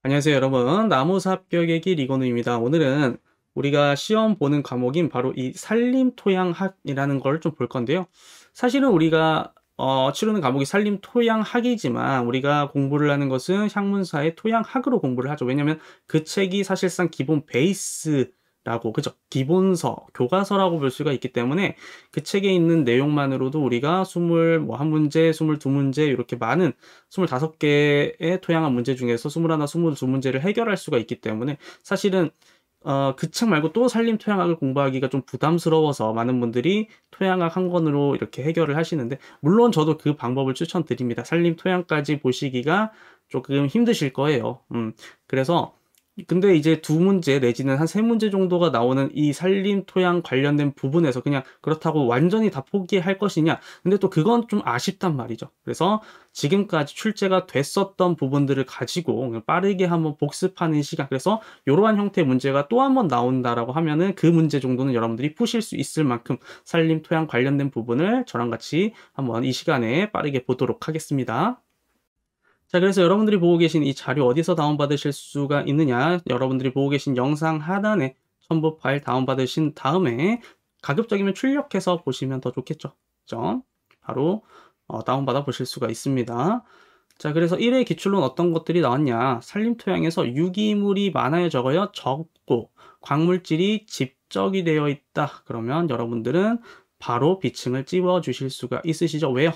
안녕하세요, 여러분. 나무사 합격의 길 이건우입니다. 오늘은 우리가 시험 보는 과목인 바로 이 산림토양학이라는 걸 좀 볼 건데요. 사실은 우리가 치르는 과목이 산림토양학이지만 우리가 공부를 하는 것은 학문사의 토양학으로 공부를 하죠. 왜냐하면 그 책이 사실상 기본 베이스라고, 그죠? 기본서, 교과서라고 볼 수가 있기 때문에 그 책에 있는 내용만으로도 우리가 21문제, 22문제 이렇게 많은 25개의 토양학 문제 중에서 21, 22문제를 해결할 수가 있기 때문에 사실은 그 책 말고 또 산림 토양학을 공부하기가 좀 부담스러워서 많은 분들이 토양학 한 권으로 이렇게 해결을 하시는데, 물론 저도 그 방법을 추천드립니다. 산림 토양까지 보시기가 조금 힘드실 거예요. 그래서 근데 이제 두 문제 내지는 한 세 문제 정도가 나오는 이 산림 토양 관련된 부분에서 그냥 그렇다고 완전히 다 포기할 것이냐? 근데 또 그건 좀 아쉽단 말이죠. 그래서 지금까지 출제가 됐었던 부분들을 가지고 그냥 빠르게 한번 복습하는 시간. 그래서 이러한 형태의 문제가 또 한번 나온다라고 하면은 그 문제 정도는 여러분들이 푸실 수 있을 만큼 산림 토양 관련된 부분을 저랑 같이 한번 이 시간에 빠르게 보도록 하겠습니다. 자, 그래서 여러분들이 보고 계신 이 자료 어디서 다운받으실 수가 있느냐? 여러분들이 보고 계신 영상 하단에 첨부 파일 다운받으신 다음에 가급적이면 출력해서 보시면 더 좋겠죠. 그죠? 바로 다운받아 보실 수가 있습니다. 자, 그래서 1회 기출론 어떤 것들이 나왔냐? 산림토양에서 유기물이 많아요, 적어요? 적고 광물질이 집적이 되어 있다. 그러면 여러분들은 바로 비층을 찝어 주실 수가 있으시죠? 왜요?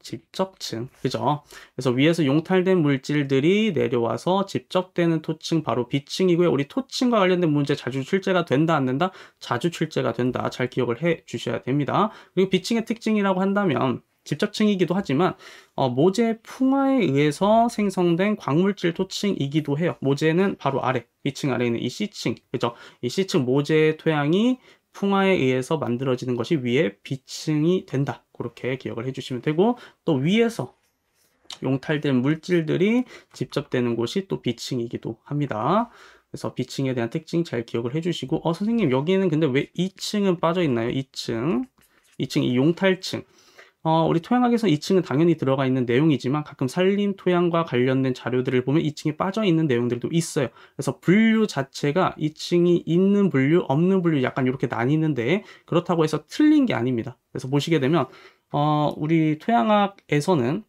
집적층, 그죠? 그래서 위에서 용탈된 물질들이 내려와서 집적되는 토층, 바로 B층이고요. 우리 토층과 관련된 문제 자주 출제가 된다, 안 된다? 자주 출제가 된다. 잘 기억을 해 주셔야 됩니다. 그리고 B층의 특징이라고 한다면 집적층이기도 하지만 모재 풍화에 의해서 생성된 광물질 토층이기도 해요. 모재는 바로 아래, B층 아래에 있는 이 C층, 그죠? 이 C층 모재 토양이 풍화에 의해서 만들어지는 것이 위에 B층이 된다. 그렇게 기억을 해주시면 되고, 또 위에서 용탈된 물질들이 집접되는 곳이 또 B층이기도 합니다. 그래서 B층에 대한 특징 잘 기억을 해주시고, 선생님 여기는 근데 왜 2층은 빠져 있나요? 2층, 2층 이 용탈층. 우리 토양학에서 2층은 당연히 들어가 있는 내용이지만 가끔 산림 토양과 관련된 자료들을 보면 2층에 빠져 있는 내용들도 있어요. 그래서 분류 자체가 2층이 있는 분류, 없는 분류 약간 이렇게 나뉘는데 그렇다고 해서 틀린 게 아닙니다. 그래서 보시게 되면 우리 토양학에서는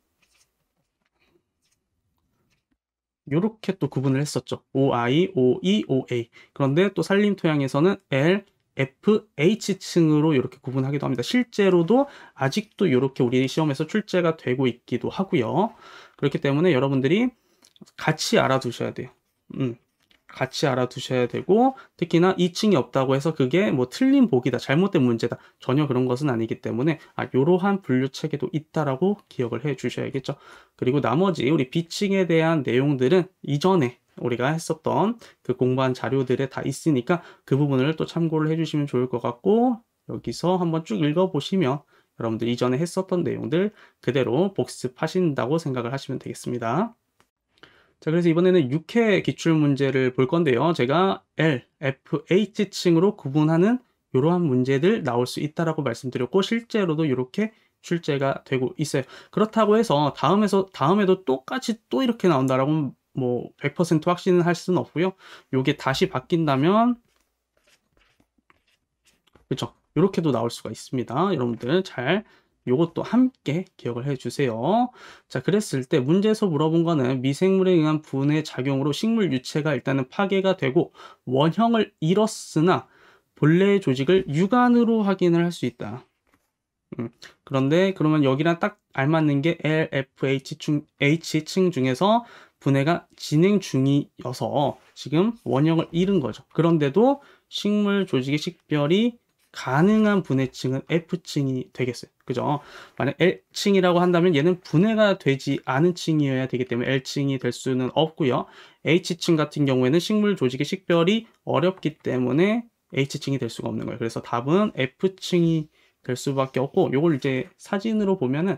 이렇게 또 구분을 했었죠. OI, OE, OA. 그런데 또 산림 토양에서는 L, F, H층으로 이렇게 구분하기도 합니다. 실제로도 아직도 이렇게 우리 시험에서 출제가 되고 있기도 하고요. 그렇기 때문에 여러분들이 같이 알아두셔야 돼요. 같이 알아두셔야 되고, 특히나 2층이 없다고 해서 그게 뭐 틀린 복이다, 잘못된 문제다, 전혀 그런 것은 아니기 때문에 이러한 분류 체계도 있다라고 기억을 해 주셔야겠죠. 그리고 나머지 우리 B층에 대한 내용들은 이전에 우리가 했었던 그 공부한 자료들에 다 있으니까 그 부분을 또 참고를 해주시면 좋을 것 같고, 여기서 한번 쭉 읽어보시면 여러분들 이전에 했었던 내용들 그대로 복습하신다고 생각을 하시면 되겠습니다. 자, 그래서 이번에는 6회 기출 문제를 볼 건데요. 제가 L, F, H층으로 구분하는 이러한 문제들 나올 수 있다라고 말씀드렸고, 실제로도 이렇게 출제가 되고 있어요. 그렇다고 해서 다음에도 똑같이 또 이렇게 나온다라고 뭐 100% 확신은 할 수는 없고요. 요게 다시 바뀐다면, 그렇죠? 이렇게도 나올 수가 있습니다. 여러분들 잘 요것도 함께 기억을 해 주세요. 자, 그랬을 때 문제에서 물어본 거는 미생물에 의한 분해 작용으로 식물 유체가 일단은 파괴가 되고 원형을 잃었으나 본래의 조직을 육안으로 확인을 할 수 있다. 그런데 그러면 여기랑 딱 알맞는 게 LFH층 중에서 분해가 진행 중이어서 지금 원형을 잃은 거죠. 그런데도 식물 조직의 식별이 가능한 분해층은 F층이 되겠어요. 그죠? 만약 L층이라고 한다면 얘는 분해가 되지 않은 층이어야 되기 때문에 L층이 될 수는 없고요. H층 같은 경우에는 식물 조직의 식별이 어렵기 때문에 H층이 될 수가 없는 거예요. 그래서 답은 F층이 될 수밖에 없고, 요걸 이제 사진으로 보면은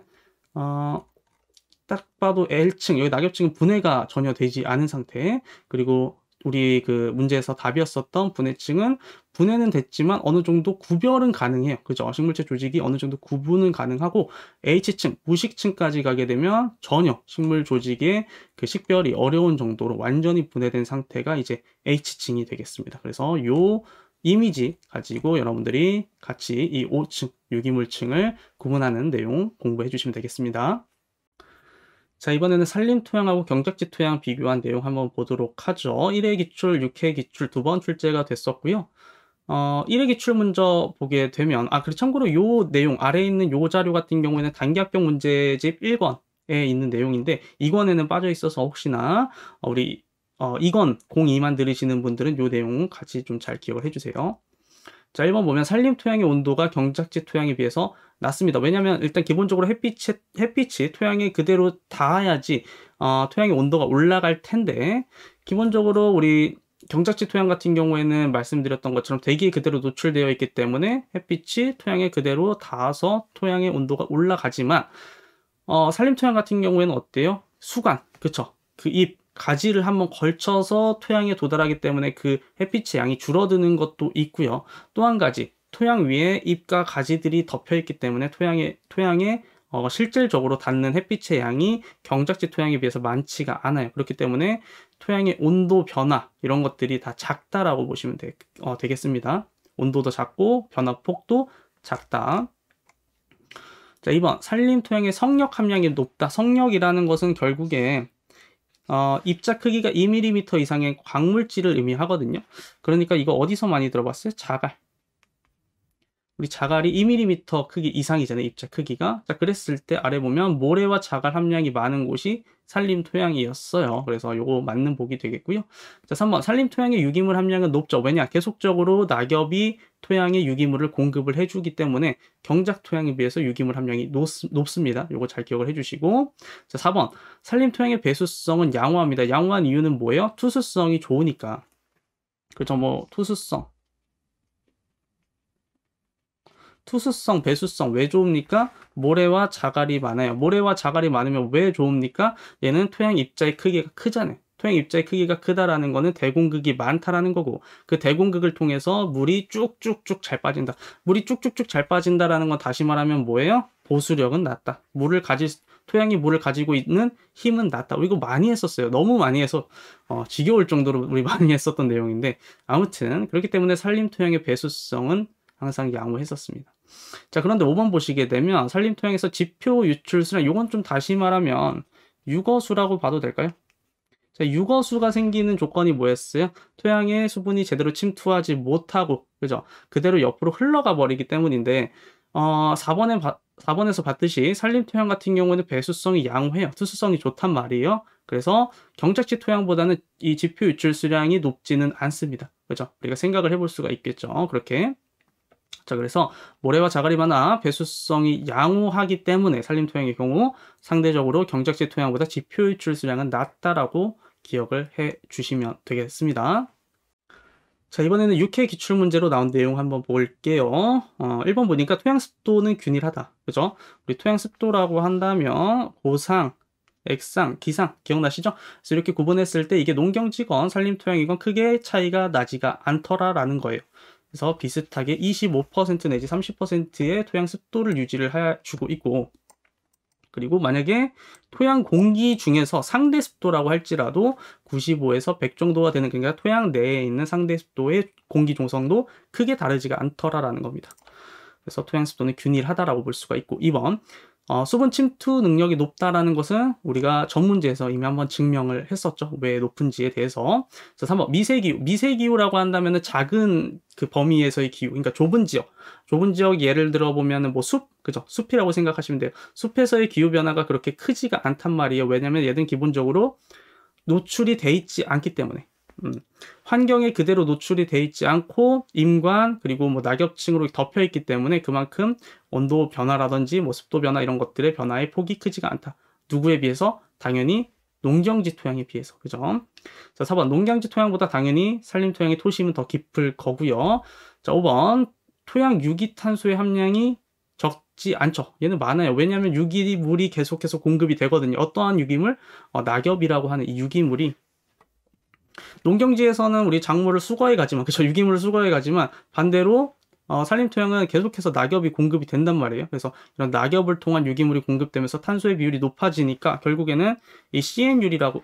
딱 봐도 L층, 여기 낙엽층은 분해가 전혀 되지 않은 상태, 그리고 우리 그 문제에서 답이었었던 분해층은 분해는 됐지만 어느 정도 구별은 가능해요. 그죠? 식물체 조직이 어느 정도 구분은 가능하고 H층, 무식층까지 가게 되면 전혀 식물 조직의 그 식별이 어려운 정도로 완전히 분해된 상태가 이제 H층이 되겠습니다. 그래서 요 이미지 가지고 여러분들이 같이 이 5층, 유기물층을 구분하는 내용 공부해 주시면 되겠습니다. 자, 이번에는 산림 토양하고 경작지 토양 비교한 내용 한번 보도록 하죠. 1회 기출, 6회 기출 두 번 출제가 됐었고요. 1회 기출 먼저 보게 되면, 그리고 참고로 요 내용, 아래에 있는 요 자료 같은 경우에는 단기합격 문제집 1권에 있는 내용인데, 2권에는 빠져 있어서 혹시나, 우리, 2권 02만 들으시는 분들은 요 내용 같이 좀 잘 기억을 해주세요. 자, 1번 보면 산림 토양의 온도가 경작지 토양에 비해서 낮습니다. 왜냐면 일단 기본적으로 햇빛이 토양에 그대로 닿아야지 토양의 온도가 올라갈 텐데, 기본적으로 우리 경작지 토양 같은 경우에는 말씀드렸던 것처럼 대기에 그대로 노출되어 있기 때문에 햇빛이 토양에 그대로 닿아서 토양의 온도가 올라가지만, 산림 토양 같은 경우에는 어때요? 수관, 그쵸? 그 잎, 가지를 한번 걸쳐서 토양에 도달하기 때문에 그 햇빛의 양이 줄어드는 것도 있고요. 또 한 가지, 토양 위에 잎과 가지들이 덮여 있기 때문에 토양에 실질적으로 닿는 햇빛의 양이 경작지 토양에 비해서 많지가 않아요. 그렇기 때문에 토양의 온도 변화 이런 것들이 다 작다라고 보시면 되겠습니다. 온도도 작고 변화폭도 작다. 자, 2번 산림 토양의 성력 함량이 높다. 성력이라는 것은 결국에 입자 크기가 2mm 이상의 광물질을 의미하거든요. 그러니까 이거 어디서 많이 들어봤어요? 자갈. 우리 자갈이 2mm 크기 이상이잖아요. 입자 크기가. 자, 그랬을 때 아래 보면 모래와 자갈 함량이 많은 곳이 산림 토양이었어요. 그래서 요거 맞는 복이 되겠고요. 자, 3번 산림 토양의 유기물 함량은 높죠. 왜냐? 계속적으로 낙엽이 토양에 유기물을 공급을 해주기 때문에 경작 토양에 비해서 유기물 함량이 높습니다. 요거 잘 기억을 해주시고. 자, 4번 산림 토양의 배수성은 양호합니다. 양호한 이유는 뭐예요? 투수성이 좋으니까. 그렇죠. 뭐 투수성, 배수성 왜 좋습니까? 모래와 자갈이 많아요. 모래와 자갈이 많으면 왜 좋습니까? 얘는 토양 입자의 크기가 크잖아요. 토양 입자의 크기가 크다라는 거는 대공극이 많다라는 거고, 그 대공극을 통해서 물이 쭉쭉쭉 잘 빠진다. 물이 쭉쭉쭉 잘 빠진다라는 건 다시 말하면 뭐예요? 보수력은 낮다. 토양이 물을 가지고 있는 힘은 낮다. 이거 많이 했었어요. 너무 많이 해서 지겨울 정도로 우리 많이 했었던 내용인데, 아무튼 그렇기 때문에 산림 토양의 배수성은 항상 양호했었습니다. 자, 그런데 5번 보시게 되면 산림 토양에서 지표 유출수량, 요건 좀 다시 말하면 유거수라고 봐도 될까요? 자, 유거수가 생기는 조건이 뭐였어요? 토양에 수분이 제대로 침투하지 못하고, 그죠? 그대로 옆으로 흘러가 버리기 때문인데, 4번에서 봤듯이 산림 토양 같은 경우는 배수성이 양호해요. 투수성이 좋단 말이에요. 그래서 경작지 토양보다는 이 지표 유출수량이 높지는 않습니다. 그죠? 우리가 생각을 해볼 수가 있겠죠. 그렇게. 자, 그래서 모래와 자갈이 많아 배수성이 양호하기 때문에 산림 토양의 경우 상대적으로 경작지 토양보다 지표 유출 수량은 낮다라고 기억을 해 주시면 되겠습니다. 자, 이번에는 6회 기출 문제로 나온 내용 한번 볼게요. 1번 보니까 토양 습도는 균일하다. 그죠? 우리 토양 습도라고 한다면 고상, 액상, 기상 기억나시죠? 그래서 이렇게 구분했을 때 이게 농경지건 산림 토양이건 크게 차이가 나지가 않더라라는 거예요. 그래서 비슷하게 25% 내지 30%의 토양 습도를 유지를 해주고 있고, 그리고 만약에 토양 공기 중에서 상대 습도라고 할지라도 95에서 100 정도가 되는, 그러니까 토양 내에 있는 상대 습도의 공기 종성도 크게 다르지가 않더라라는 겁니다. 그래서 토양 습도는 균일하다라고 볼 수가 있고, 2번 수분 침투 능력이 높다라는 것은 우리가 전문지에서 이미 한번 증명을 했었죠. 왜 높은지에 대해서. 그래서 3번 미세기후. 미세기후라고 한다면은 작은 그 범위에서의 기후, 그러니까 좁은 지역 예를 들어 보면은 뭐 그죠? 숲이라고 생각하시면 돼요. 숲에서의 기후 변화가 그렇게 크지가 않단 말이에요. 왜냐면 얘는 기본적으로 노출이 돼 있지 않기 때문에. 환경에 그대로 노출이 돼 있지 않고 임관 그리고 뭐 낙엽층으로 덮여 있기 때문에 그만큼 온도 변화라든지 뭐 습도 변화 이런 것들의 변화의 폭이 크지가 않다. 누구에 비해서? 당연히 농경지 토양에 비해서. 그죠? 자, 4번 농경지 토양보다 당연히 산림 토양의 토심은 더 깊을 거고요. 자, 5번 토양 유기탄소의 함량이 적지 않죠. 얘는 많아요. 왜냐하면 유기물이 계속해서 공급이 되거든요. 어떠한 유기물? 낙엽이라고 하는 이 유기물이 농경지에서는 우리 작물을 수거해 가지만, 그쵸, 유기물을 수거해 가지만 반대로 산림토양은 계속해서 낙엽이 공급이 된단 말이에요. 그래서 이런 낙엽을 통한 유기물이 공급되면서 탄소의 비율이 높아지니까 결국에는 이 CN율이라고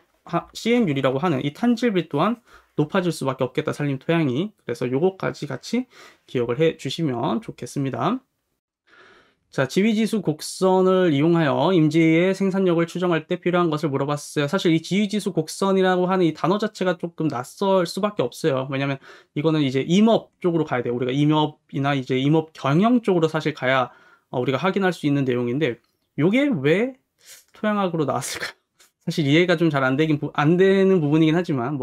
하는 이 탄질비 또한 높아질 수밖에 없겠다, 산림토양이. 그래서 요거까지 같이 기억을 해 주시면 좋겠습니다. 자, 지위지수 곡선을 이용하여 임지의 생산력을 추정할 때 필요한 것을 물어봤어요. 사실 이 지위지수 곡선이라고 하는 이 단어 자체가 조금 낯설 수밖에 없어요. 왜냐면 이거는 이제 임업 쪽으로 가야 돼요. 우리가 임업이나 이제 임업 경영 쪽으로 사실 가야 우리가 확인할 수 있는 내용인데, 요게 왜 토양학으로 나왔을까요? 사실 이해가 좀 잘 안 되는 부분이긴 하지만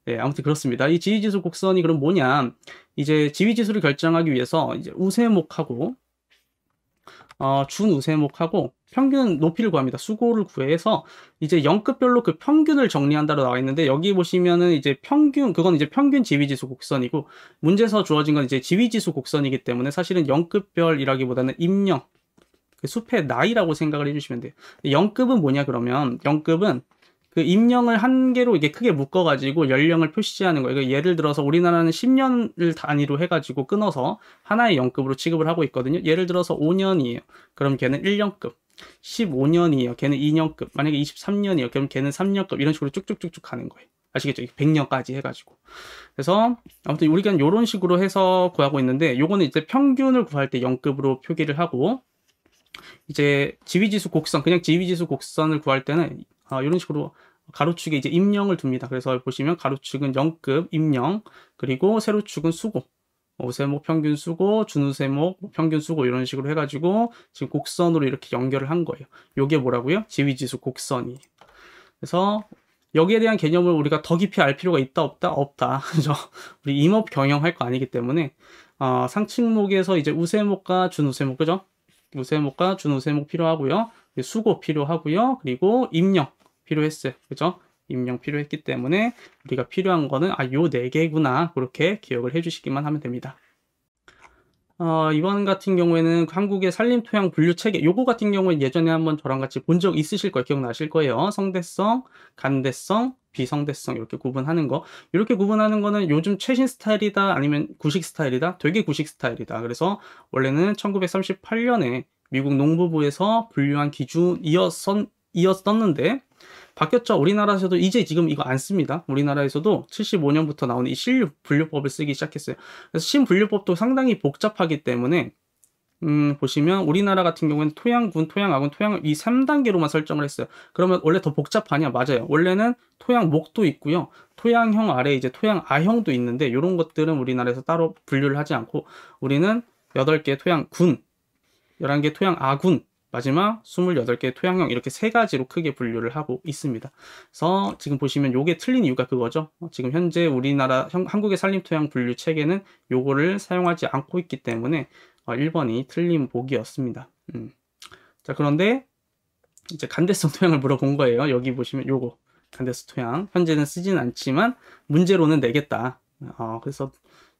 네, 아무튼 그렇습니다. 이 지위지수 곡선이 그럼 뭐냐? 이제 지위지수를 결정하기 위해서 이제 우세목하고 준우세목하고 평균 높이를 구합니다. 수고를 구해서 이제 영급별로 그 평균을 정리한다로 나와 있는데, 여기 보시면은 이제 평균, 그건 이제 평균 지위지수 곡선이고, 문제에서 주어진 건 이제 지위지수 곡선이기 때문에 사실은 영급별이라기보다는 임령, 그 숲의 나이라고 생각을 해주시면 돼요. 영급은 뭐냐 그러면, 영급은 그 임령을 한 개로 이게 크게 묶어가지고 연령을 표시하는 거예요. 예를 들어서 우리나라는 10년을 단위로 해가지고 끊어서 하나의 영급으로 취급을 하고 있거든요. 예를 들어서 5년이에요. 그럼 걔는 1년급. 15년이에요. 걔는 2년급. 만약에 23년이에요. 그럼 걔는 3년급. 이런 식으로 쭉쭉쭉쭉 가는 거예요. 아시겠죠? 100년까지 해가지고. 그래서 아무튼 우리가 이런 식으로 해서 구하고 있는데, 요거는 이제 평균을 구할 때 영급으로 표기를 하고, 이제 지위지수 곡선, 그냥 지위지수 곡선을 구할 때는 이런 식으로 가로축에 이제 임령을 둡니다. 그래서 보시면 가로축은 영급, 임령, 그리고 세로축은 수고, 우세목 평균 수고, 준우세목 평균 수고, 이런 식으로 해가지고 지금 곡선으로 이렇게 연결을 한 거예요. 요게 뭐라고요? 지위지수 곡선이. 그래서 여기에 대한 개념을 우리가 더 깊이 알 필요가 있다, 없다? 없다. 그죠? 우리 임업 경영할 거 아니기 때문에 상층목에서 이제 우세목과 준우세목, 그죠? 우세목과 준우세목 필요하고요. 수고 필요하고요. 그리고 임령 필요했어요. 그죠? 임령 필요했기 때문에 우리가 필요한 거는 요 4개구나. 그렇게 기억을 해주시기만 하면 됩니다. 이번 같은 경우에는 한국의 산림토양 분류 체계, 요거 같은 경우는 예전에 한번 저랑 같이 본 적 있으실 거예요. 기억나실 거예요. 성대성, 간대성, 비성대성, 이렇게 구분하는 거. 이렇게 구분하는 거는 요즘 최신 스타일이다, 아니면 구식 스타일이다? 되게 구식 스타일이다. 그래서 원래는 1938년에 미국 농부부에서 분류한 기준이었었는데, 바뀌었죠. 우리나라에서도 이제 지금 이거 안 씁니다. 우리나라에서도 75년부터 나오는 이 신분류법을 쓰기 시작했어요. 그래서 신분류법도 상당히 복잡하기 때문에 보시면 우리나라 같은 경우에는 토양군, 토양아군, 토양을 이 3단계로만 설정을 했어요. 그러면 원래 더 복잡하냐? 맞아요. 원래는 토양목도 있고요. 토양형 아래 이제 토양아형도 있는데, 이런 것들은 우리나라에서 따로 분류를 하지 않고 우리는 8개 토양군, 11개 토양아군, 마지막 28개의 토양형, 이렇게 3가지로 크게 분류를 하고 있습니다. 그래서 지금 보시면 요게 틀린 이유가 그거죠. 지금 현재 우리나라 한국의 산림토양 분류 체계는 요거를 사용하지 않고 있기 때문에 1번이 틀린 보기였습니다. 자, 그런데 이제 간대성 토양을 물어본 거예요. 여기 보시면 요거 간대성 토양 현재는 쓰진 않지만 문제로는 내겠다. 그래서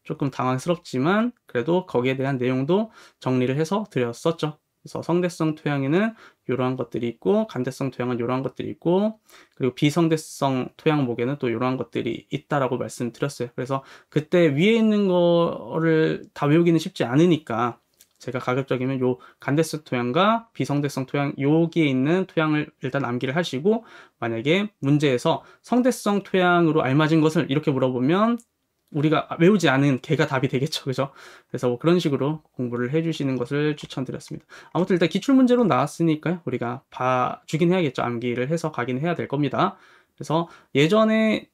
조금 당황스럽지만 그래도 거기에 대한 내용도 정리를 해서 드렸었죠. 그래서 성대성 토양에는 이러한 것들이 있고, 간대성 토양은 이러한 것들이 있고, 그리고 비성대성 토양목에는 또 이러한 것들이 있다라고 말씀드렸어요. 그래서 그때 위에 있는 거를 다 외우기는 쉽지 않으니까 제가 가급적이면 요 간대성 토양과 비성대성 토양, 여기에 있는 토양을 일단 암기를 하시고, 만약에 문제에서 성대성 토양으로 알맞은 것을 이렇게 물어보면 우리가 외우지 않은 걔가 답이 되겠죠. 그죠? 그래서 그런 식으로 공부를 해주시는 것을 추천드렸습니다. 아무튼 일단 기출문제로 나왔으니까요. 우리가 봐주긴 해야겠죠. 암기를 해서 가긴 해야 될 겁니다. 그래서 예전에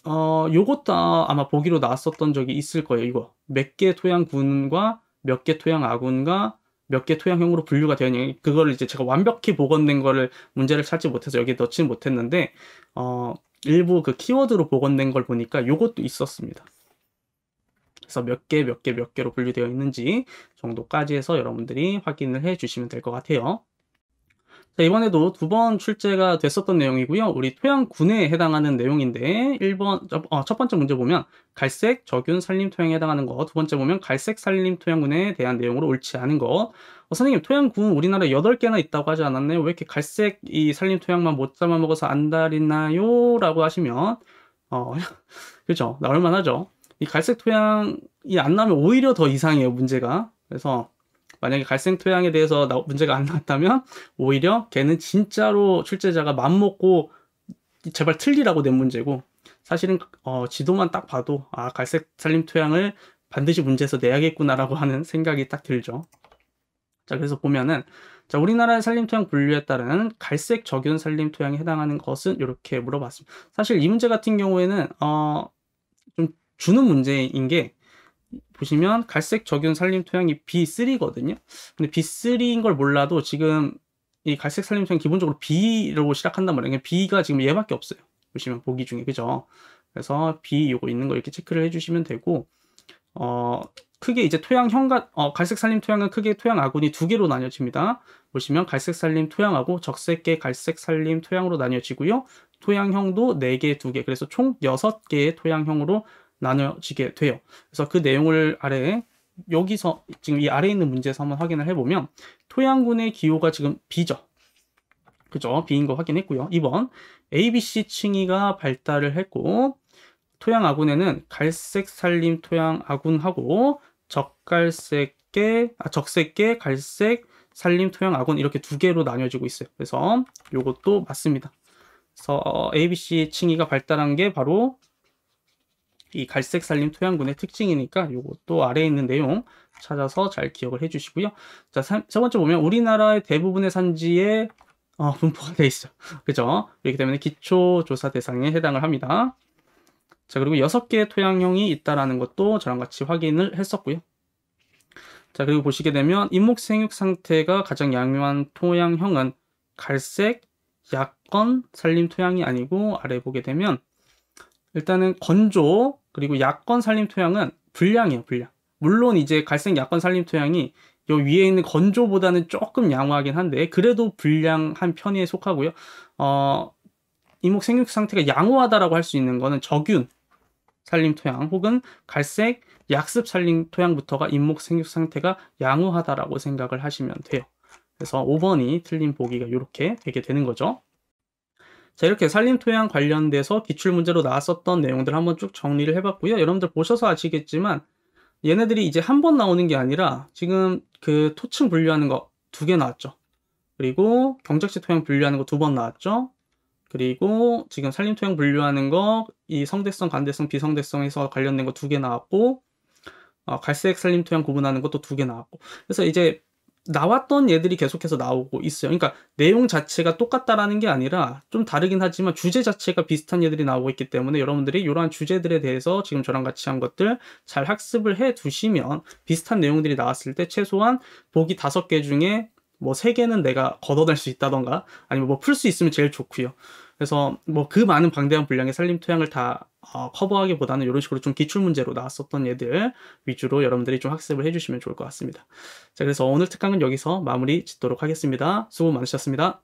요것도 아마 보기로 나왔었던 적이 있을 거예요. 이거 몇 개 토양군과 몇 개 토양아군과 몇 개 토양형으로 분류가 되었냐, 그거를 이제 제가 완벽히 복원된 거를 문제를 찾지 못해서 여기에 넣지는 못했는데 일부 그 키워드로 복원된 걸 보니까 요것도 있었습니다. 그래서 몇 개로 분류되어 있는지 정도까지 해서 여러분들이 확인을 해 주시면 될 것 같아요. 자, 이번에도 2번 출제가 됐었던 내용이고요. 우리 토양군에 해당하는 내용인데, 첫 번째 문제 보면 갈색 적윤 산림 토양에 해당하는 거, 두 번째 보면 갈색 산림 토양군에 대한 내용으로 옳지 않은 거. 선생님, 토양군 우리나라에 8개나 있다고 하지 않았나요? 왜 이렇게 갈색 이 산림 토양만 못 잡아먹어서 안달있나요? 라고 하시면 그죠? 나올만 하죠. 이 갈색 토양이 안 나오면 오히려 더 이상해요, 문제가. 그래서 만약에 갈색 토양에 대해서 문제가 안 나왔다면 오히려 걔는 진짜로 출제자가 맘먹고 제발 틀리라고 낸 문제고, 사실은 지도만 딱 봐도 아, 갈색 산림 토양을 반드시 문제에서 내야겠구나라고 하는 생각이 딱 들죠. 자, 그래서 보면은, 자, 우리나라의 산림토양 분류에 따른 갈색 적윤 산림토양에 해당하는 것은 이렇게 물어봤습니다. 사실 이 문제 같은 경우에는 좀 주는 문제인 게, 보시면 갈색 적윤 산림토양이 B3거든요. 근데 B3인 걸 몰라도 지금 이 갈색 산림토양 기본적으로 B로 시작한단 말이에요. B가 지금 얘밖에 없어요. 보시면 보기 중에, 그죠? 그래서 B 요거 있는 거 이렇게 체크를 해주시면 되고, 크게 이제 토양형과 갈색 산림 토양은 크게 토양 아군이 두 개로 나뉘어집니다. 보시면 갈색 산림 토양하고 적색계 갈색 산림 토양으로 나뉘어지고요. 토양형도 4개, 2개, 그래서 총 6개의 토양형으로 나뉘어지게 돼요. 그래서 그 내용을 여기서 지금 이 아래에 있는 문제에서 한번 확인을 해보면, 토양군의 기호가 지금 B죠. 그죠? B인 거 확인했고요. 2번 ABC 층이가 발달을 했고, 토양 아군에는 갈색 산림 토양 아군하고 적색계 갈색 산림 토양 아군 이렇게 2개로 나뉘어지고 있어요. 그래서 이것도 맞습니다. 그래서 ABC 층이가 발달한 게 바로 이 갈색 산림 토양군의 특징이니까 이것도 아래에 있는 내용 찾아서 잘 기억을 해주시고요. 자, 세 번째 보면 우리나라의 대부분의 산지에 분포가 돼 있어. 그죠? 그렇기 때문에 기초조사 대상에 해당을 합니다. 자, 그리고 6개의 토양형이 있다라는 것도 저랑 같이 확인을 했었고요. 자, 그리고 보시게 되면 잇목 생육 상태가 가장 양호한 토양형은 갈색 약건 산림 토양이 아니고, 아래 보게 되면 일단은 건조 그리고 약건 산림 토양은 불량이에요, 불량. 물론 이제 갈색 약건 산림 토양이 요 위에 있는 건조보다는 조금 양호하긴 한데 그래도 불량한 편에 속하고요. 잇목 생육 상태가 양호하다라고 할 수 있는 거는 적윤 산림 토양 혹은 갈색 약습 산림 토양부터가 잇목 생육 상태가 양호하다라고 생각을 하시면 돼요. 그래서 5번이 틀린 보기가 이렇게 되게 되는 거죠. 자, 이렇게 산림 토양 관련돼서 기출 문제로 나왔었던 내용들 한번 쭉 정리를 해봤고요. 여러분들 보셔서 아시겠지만 얘네들이 이제 한 번 나오는 게 아니라 지금 그 토층 분류하는 거 2개 나왔죠. 그리고 경작지 토양 분류하는 거 2번 나왔죠. 그리고 지금 산림 토양 분류하는 거 이 성대성, 간대성, 비성대성에서 관련된 거 2개 나왔고, 갈색 산림 토양 구분하는 것도 2개 나왔고, 그래서 이제 나왔던 얘들이 계속해서 나오고 있어요. 그러니까 내용 자체가 똑같다라는 게 아니라 좀 다르긴 하지만 주제 자체가 비슷한 얘들이 나오고 있기 때문에 여러분들이 이러한 주제들에 대해서 지금 저랑 같이 한 것들 잘 학습을 해 두시면 비슷한 내용들이 나왔을 때 최소한 보기 5개 중에 뭐 3개는 내가 걷어낼 수 있다던가 아니면 뭐 풀 수 있으면 제일 좋고요. 그래서 뭐 그 많은 방대한 분량의 산림 토양을 다 커버하기보다는 이런 식으로 좀 기출 문제로 나왔었던 얘들 위주로 여러분들이 좀 학습을 해주시면 좋을 것 같습니다. 자, 그래서 오늘 특강은 여기서 마무리 짓도록 하겠습니다. 수고 많으셨습니다.